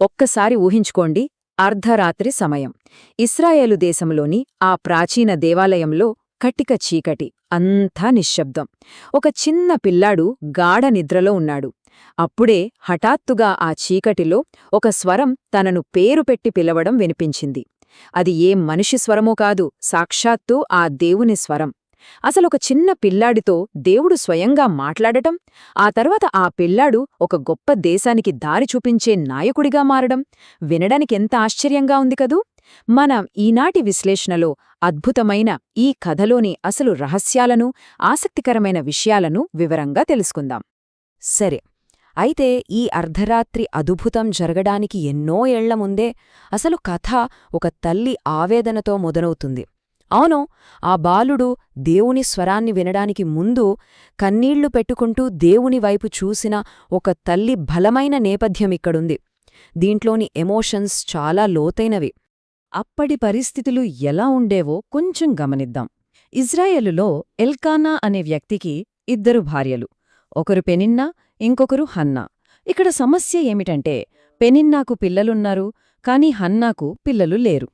ఒక్కసారి ఊహించుకోండి, అర్ధరాత్రి సమయం. ఇస్రాయేలు దేశంలోని ఆ ప్రాచీన దేవాలయంలో కటిక చీకటి, అంతా నిశ్శబ్దం. ఒక చిన్న పిల్లాడు గాఢ నిద్రలో ఉన్నాడు. అప్పుడే హఠాత్తుగా ఆ చీకటిలో ఒక స్వరం తనను పేరు పెట్టి పిలవడం వినిపించింది. అది ఏం మనిషి స్వరమో కాదు, సాక్షాత్తూ ఆ దేవుని స్వరం. అసలొక చిన్న పిల్లాడితో దేవుడు స్వయంగా మాట్లాడటం, ఆ తర్వాత ఆ పిల్లాడు ఒక గొప్ప దేశానికి దారి చూపించే నాయకుడిగా మారడం వినడానికెంత ఆశ్చర్యంగా ఉంది కదూ! మనం ఈనాటి విశ్లేషణలో అద్భుతమైన ఈ కథలోని అసలు రహస్యాలను, ఆసక్తికరమైన విషయాలను వివరంగా తెలుసుకుందాం. సరే, అయితే ఈ అర్ధరాత్రి అద్భుతం జరగడానికి ఎన్నో ఏళ్ల ముందే అసలు కథ ఒక తల్లి ఆవేదనతో మొదలవుతుంది. అవును, ఆ బాలుడు దేవుని స్వరాన్ని వినడానికి ముందు కన్నీళ్లు పెట్టుకుంటూ దేవుని వైపు చూసిన ఒక తల్లి బలమైన నేపథ్యమిక్కడుంది. దీంట్లోని ఎమోషన్స్ చాలా లోతైనవి. అప్పటి పరిస్థితులు ఎలా ఉండేవో కొంచెం గమనిద్దాం. ఇజ్రాయేలులో ఎల్కానా అనే వ్యక్తికి 2 భార్యలు. ఒకరు పెనిన్నా, ఇంకొకరు హన్నా. ఇక్కడ సమస్య ఏమిటంటే, పెనిన్నాకు పిల్లలున్నారు, కాని హన్నాకు పిల్లలు లేరు.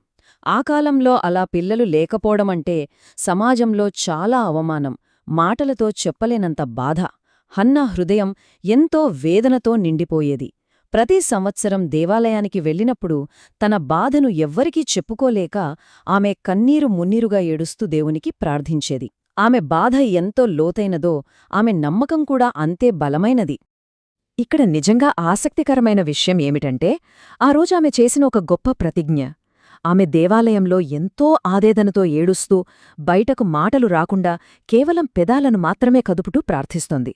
ఆ కాలంలో అలా పిల్లలు లేకపోవడమంటే సమాజంలో చాలా అవమానం, మాటలతో చెప్పలేనంత బాధ. హన్నా హృదయం ఎంతో వేదనతో నిండిపోయేది. ప్రతి సంవత్సరం దేవాలయానికి వెళ్ళినప్పుడు తన బాధను ఎవ్వరికీ చెప్పుకోలేక ఆమె కన్నీరు మున్నీరుగా ఏడుస్తూ దేవునికి ప్రార్థించేది. ఆమె బాధ ఎంతో లోతైనదో ఆమె నమ్మకం కూడా అంతే బలమైనది. ఇక్కడ నిజంగా ఆసక్తికరమైన విషయం ఏమిటంటే, ఆ రోజు ఆమె చేసిన ఒక గొప్ప ప్రతిజ్ఞ. ఆమె దేవాలయంలో ఎంతో ఆవేదనతో ఏడుస్తూ, బయటకు మాటలు రాకుండా కేవలం పెదాలను మాత్రమే కదుపుటూ ప్రార్థిస్తోంది.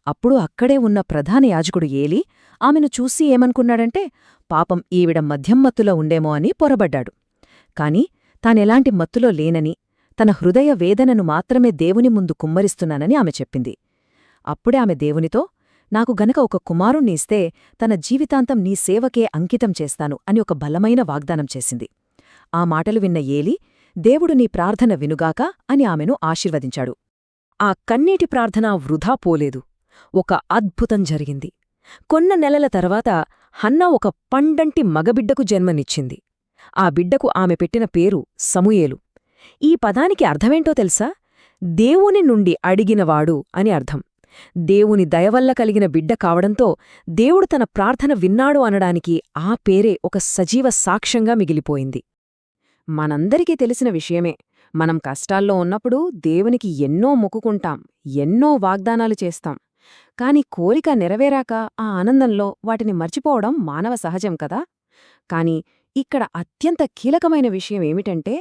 అప్పుడు అక్కడే ఉన్న ప్రధాన యాజకుడు ఏలీ ఆమెను చూసి ఏమనుకున్నాడంటే, పాపం ఈవిడ మద్యంమత్తులో ఉండేమో అని పొరబడ్డాడు. కాని తానెలాంటి మత్తులో లేనని, తన హృదయ వేదనను మాత్రమే దేవుని ముందు కుమ్మరిస్తున్నానని ఆమె చెప్పింది. అప్పుడే ఆమె దేవునితో, నాకు గనక ఒక కుమారుణ్ణి ఇస్తే తన జీవితాంతం నీ సేవకే అంకితం చేస్తాను అని ఒక బలమైన వాగ్దానం చేసింది. ఆ మాటలు విన్న ఏలీ, దేవుడు నీ ప్రార్థన వినుగాక అని ఆమెను ఆశీర్వదించాడు. ఆ కన్నీటి ప్రార్థన వృధా పోలేదు. ఒక అద్భుతం జరిగింది. కొన్న నెలల తర్వాత హన్నా ఒక పండంటి మగబిడ్డకు జన్మనిచ్చింది. ఆ బిడ్డకు ఆమె పెట్టిన పేరు సమూయేలు. ఈ పదానికి అర్థమేంటో తెలుసా? దేవుని నుండి అడిగినవాడు అని అర్థం. దేవుని దయవల్ల కలిగిన బిడ్డ కావడంతో దేవుడు తన ప్రార్థన విన్నాడు అనడానికి ఆ పేరే ఒక సజీవ సాక్ష్యంగా మిగిలిపోయింది. మనందరికీ తెలిసిన విషయమే, మనం కష్టాల్లో ఉన్నప్పుడు దేవునికి ఎన్నో మొక్కుకుంటాం, ఎన్నో వాగ్దానాలు చేస్తాం. కాని కోరిక నెరవేరాక ఆ ఆనందంలో వాటిని మర్చిపోవడం మానవ సహజం కదా. కాని ఇక్కడ అత్యంత కీలకమైన విషయం ఏమిటంటే,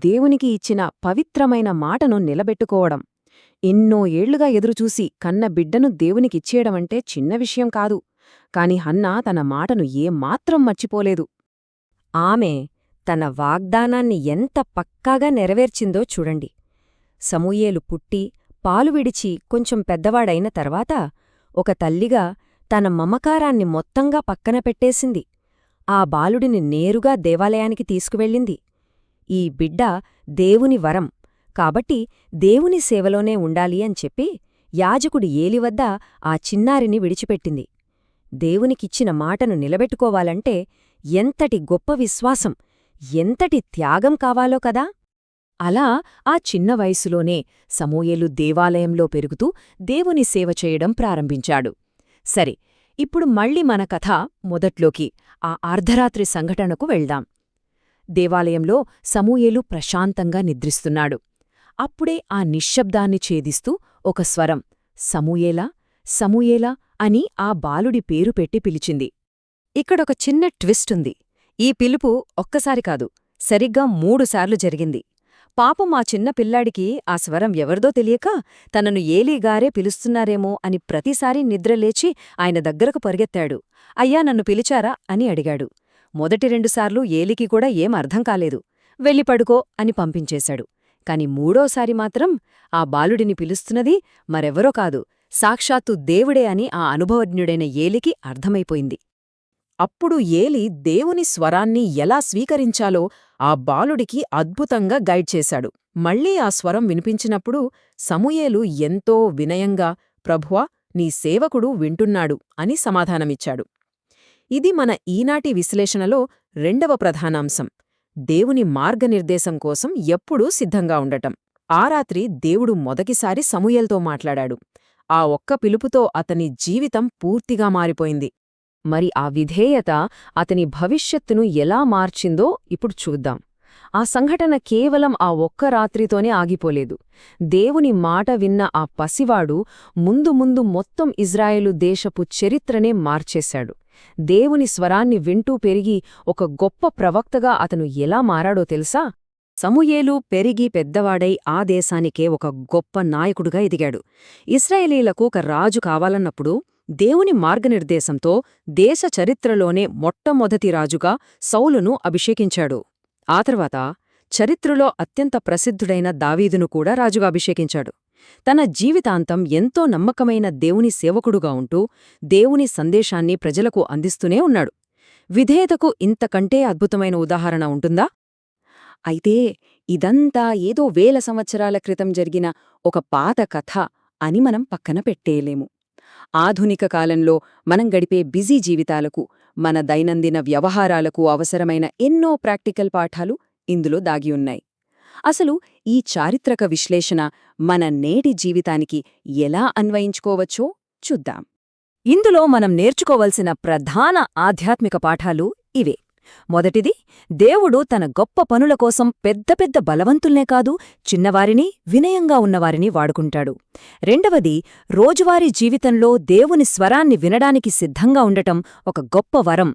దేవునికి ఇచ్చిన పవిత్రమైన మాటను నిలబెట్టుకోవడం. ఎన్నో ఏళ్లుగా ఎదురుచూసి కన్న బిడ్డను దేవునికిచ్చేయడమంటే చిన్న విషయం కాదు. కాని హన్నా తన మాటను ఏమాత్రం మర్చిపోలేదు. ఆమె తన వాగ్దానాన్ని ఎంత పక్కాగా నెరవేర్చిందో చూడండి. సమూయేలు పుట్టి, పాలు విడిచి కొంచెం పెద్దవాడైన తర్వాత ఒక తల్లిగా తన మమకారాన్ని మొత్తంగా పక్కన పెట్టేసింది. ఆ బాలుడిని నేరుగా దేవాలయానికి తీసుకువెళ్ళింది. ఈ బిడ్డ దేవుని వరం కాబట్టి దేవుని సేవలోనే ఉండాలి అని చెప్పి యాజకుడి ఏలివద్ద ఆ చిన్నారిని విడిచిపెట్టింది. దేవునికిచ్చిన మాటను నిలబెట్టుకోవాలంటే ఎంతటి గొప్ప విశ్వాసం, ఎంతటి త్యాగం కావాలో కదా. అలా ఆ చిన్న వయసులోనే సమూయేలు దేవాలయంలో పెరుగుతూ దేవుని సేవ చేయడం ప్రారంభించాడు. సరే, ఇప్పుడు మళ్ళీ మన కథ మొదట్లోకి, ఆ అర్ధరాత్రి సంఘటనకు వెళ్దాం. దేవాలయంలో సమూయేలు ప్రశాంతంగా నిద్రిస్తున్నాడు. అప్పుడే ఆ నిశ్శబ్దాన్ని ఛేదిస్తూ ఒక స్వరం, సమూయేలా, సమూయేలా అని ఆ బాలుడి పేరు పెట్టి పిలిచింది. ఇక్కడొక చిన్న ట్విస్టుంది. ఈ పిలుపు ఒక్కసారి కాదు, సరిగ్గా 3 సార్లు జరిగింది. పాపం ఆ చిన్న పిల్లాడికి ఆ స్వరం ఎవరిదో తెలియక తనను ఏలీగారే పిలుస్తున్నారేమో అని ప్రతిసారీ నిద్రలేచి ఆయన దగ్గరకు పరిగెత్తాడు. అయ్యా, నన్ను పిలిచారా అని అడిగాడు. మొదటి 2 సార్లు ఏలీకి కూడా ఏం అర్థం కాలేదు. వెళ్ళి పడుకో అని పంపించేశాడు. కాని 3ఓసారి మాత్రం ఆ బాలుడిని పిలుస్తున్నది మరెవరో కాదు, సాక్షాత్తు దేవుడే అని ఆ అనుభవజ్ఞుడైన ఏలికి అర్థమైపోయింది. అప్పుడు ఏలి దేవుని స్వరాన్ని ఎలా స్వీకరించాలో ఆ బాలుడికి అద్భుతంగా గైడ్ చేశాడు. మళ్లీ ఆ స్వరం వినిపించినప్పుడు సమూయేలు ఎంతో వినయంగా, ప్రభువా, నీ సేవకుడు వింటున్నాడు అని సమాధానమిచ్చాడు. ఇది మన ఈనాటి విశ్లేషణలో రెండవ ప్రధానాంశం, దేవుని మార్గనిర్దేశం కోసం ఎప్పుడూ సిద్ధంగా ఉండటం. ఆ రాత్రి దేవుడు మొదటిసారి సమూయేలుతో మాట్లాడాడు. ఆ ఒక్క పిలుపుతో అతని జీవితం పూర్తిగా మారిపోయింది. మరి ఆ విధేయత అతని భవిష్యత్తును ఎలా మార్చిందో ఇప్పుడు చూద్దాం. ఆ సంఘటన కేవలం ఆ ఒక్క రాత్రితోనే ఆగిపోలేదు. దేవుని మాట విన్న ఆ పసివాడు ముందు ముందు మొత్తం ఇజ్రాయేలు దేశపు చరిత్రనే మార్చేశాడు. దేవుని స్వరాన్ని వింటూ పెరిగి ఒక గొప్ప ప్రవక్తగా అతను ఎలా మారాడో తెలుసా? సమూయేలు పెరిగి పెద్దవాడై ఆ దేశానికే ఒక గొప్ప నాయకుడుగా ఎదిగాడు. ఇశ్రాయేలీలకు ఒక రాజు కావాలన్నప్పుడు దేవుని మార్గనిర్దేశంతో దేశ చరిత్రలోనే మొట్టమొదటి రాజుగా సౌలును అభిషేకించాడు. ఆ తర్వాత చరిత్రలో అత్యంత ప్రసిద్ధుడైన దావీదును కూడా రాజుగా అభిషేకించాడు. తన జీవితాంతం ఎంతో నమ్మకమైన దేవుని సేవకుడుగా ఉంటూ దేవుని సందేశాన్ని ప్రజలకు అందిస్తూనే ఉన్నాడు. విధేయతకు ఇంతకంటే అద్భుతమైన ఉదాహరణ ఉంటుందా? అయితే ఇదంతా ఏదో వేల సంవత్సరాల క్రితం జరిగిన ఒక పాత కథ అని మనం పక్కన పెట్టేయలేము. ఆధునిక కాలంలో మనం గడిపే బిజీ జీవితాలకు, మన దైనందిన వ్యవహారాలకు అవసరమైన ఎన్నో ప్రాక్టికల్ పాఠాలు ఇందులో దాగి ఉన్నాయి. అసలు ఈ చారిత్రక విశ్లేషణ మన నేటి జీవితానికి ఎలా అన్వయించుకోవచ్చో చూద్దాం. ఇందులో మనం నేర్చుకోవలసిన ప్రధాన ఆధ్యాత్మిక పాఠాలు ఇవే. మొదటిది, దేవుడు తన గొప్ప పనుల కోసం పెద్ద పెద్ద బలవంతుల్నే కాదు, చిన్నవారిని, వినయంగా ఉన్నవారిని వాడుకుంటాడు. రెండవది, రోజువారీ జీవితంలో దేవుని స్వరాన్ని వినడానికి సిద్ధంగా ఉండటం ఒక గొప్ప వరం.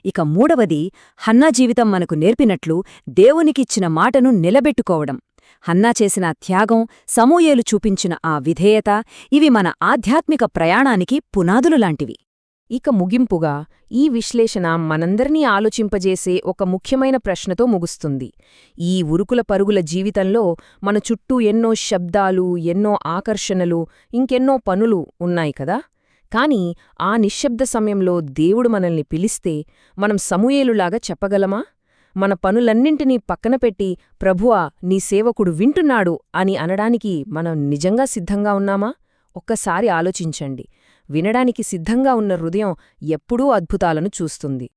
ఇక మూడవది, హన్నా జీవితం మనకు నేర్పినట్లు దేవునికిచ్చిన మాటను నిలబెట్టుకోవడం. హన్నా చేసిన త్యాగం, సమూయేలు చూపించిన ఆ విధేయత, ఇవి మన ఆధ్యాత్మిక ప్రయాణానికి పునాదులు లాంటివి. ఇక ముగింపుగా ఈ విశ్లేషణ మనందరినీ ఆలోచింపజేసే ఒక ముఖ్యమైన ప్రశ్నతో ముగుస్తుంది. ఈ ఉరుకుల పరుగుల జీవితంలో మన చుట్టూ ఎన్నో శబ్దాలు, ఎన్నో ఆకర్షణలు, ఇంకెన్నో పనులు ఉన్నాయి కదా. కాని ఆ నిశ్శబ్ద సమయంలో దేవుడు మనల్ని పిలిస్తే మనం సమూయేలులాగా చెప్పగలమా? మన పనులన్నింటినీ పక్కనపెట్టి, ప్రభువా, నీ సేవకుడు వింటున్నాడు అని అనడానికి మనం నిజంగా సిద్ధంగా ఉన్నామా? ఒక్కసారి ఆలోచించండి. వినడానికి సిద్ధంగా ఉన్న హృదయం ఎప్పుడూ అద్భుతాలను చూస్తుంది.